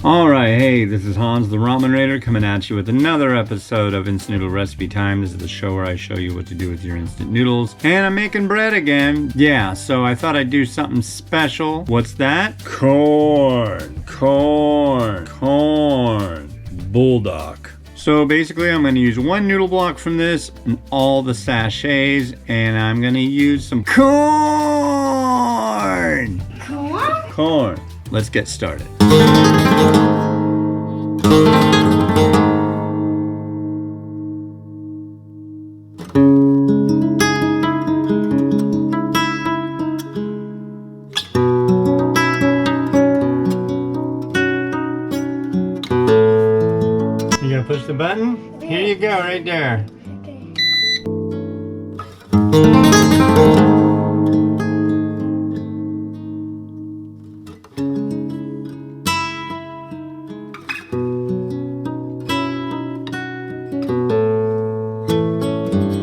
Alright, hey, this is Hans the Ramen Raider coming at you with another episode of Instant Noodle Recipe Time. This is the show where I show you what to do with your instant noodles. And I'm making bread again. Yeah, so I thought I'd do something special. What's that? Corn. Buldak. So basically I'm going to use one noodle block from this and all the sachets, and I'm going to use some corn. Corn. Let's get started. You gonna push the button? Here you go, right there.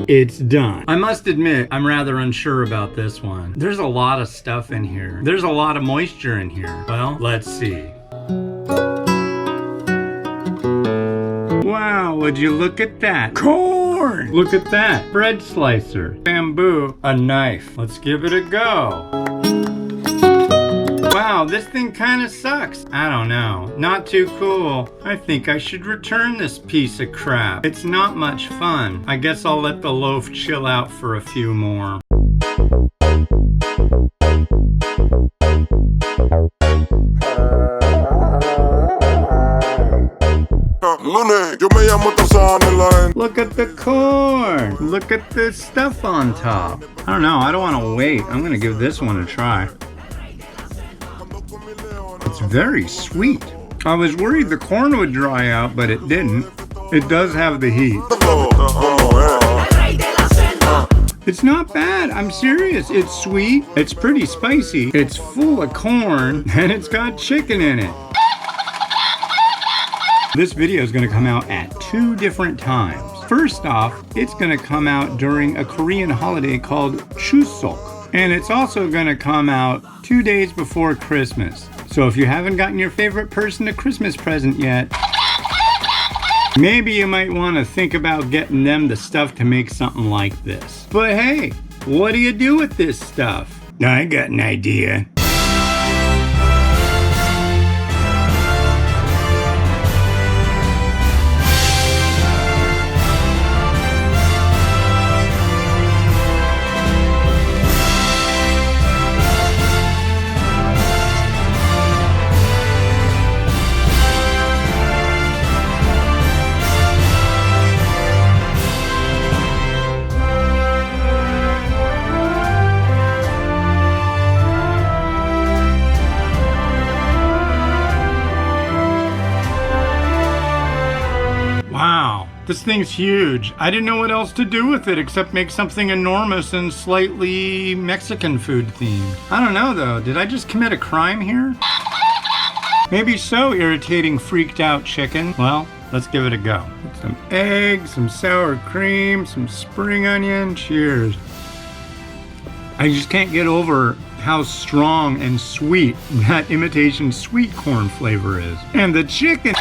It's done. I must admit, I'm rather unsure about this one. There's a lot of stuff in here. There's a lot of moisture in here. Well, let's see. Wow, would you look at that? Corn! Look at that. Bread slicer. Bamboo. A knife. Let's give it a go. Wow, this thing kind of sucks. I don't know. Not too cool. I think I should return this piece of crap. It's not much fun. I guess I'll let the loaf chill out for a few more. Look at the corn. Look at the stuff on top. I don't know. I don't want to wait. I'm going to give this one a try. It's very sweet. I was worried the corn would dry out, but it didn't. It does have the heat. It's not bad. I'm serious. It's sweet. It's pretty spicy. It's full of corn, and it's got chicken in it. This video is going to come out at 2 different times. First off, it's going to come out during a Korean holiday called Chuseok. And it's also going to come out 2 days before Christmas. So if you haven't gotten your favorite person a Christmas present yet, maybe you might want to think about getting them the stuff to make something like this. But hey, what do you do with this stuff? I got an idea. Wow, this thing's huge. I didn't know what else to do with it except make something enormous and slightly Mexican food themed. I don't know though, did I just commit a crime here? Maybe so, irritating freaked out chicken. Well, let's give it a go. Some eggs, some sour cream, some spring onion. Cheers. I just can't get over how strong and sweet that imitation sweet corn flavor is. And the chicken...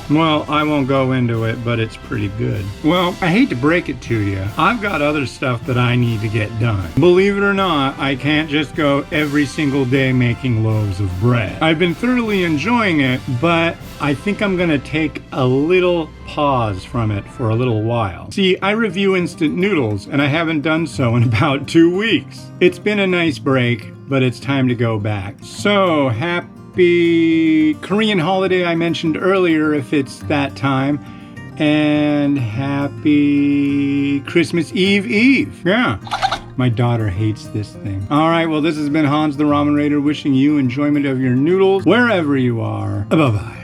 Well, I won't go into it, but it's pretty good. Well, I hate to break it to you. I've got other stuff that I need to get done. Believe it or not, I can't just go every single day making loaves of bread. I've been thoroughly enjoying it, but I think I'm gonna take a little pause from it for a little while. See, I review instant noodles, and I haven't done so in about 2 weeks. It's been a nice break, but it's time to go back. So, happy Korean holiday I mentioned earlier if it's that time, and happy Christmas Eve. Yeah, my daughter hates this thing. Alright, well this has been Hans the Ramen Raider wishing you enjoyment of your noodles wherever you are. Bye-bye.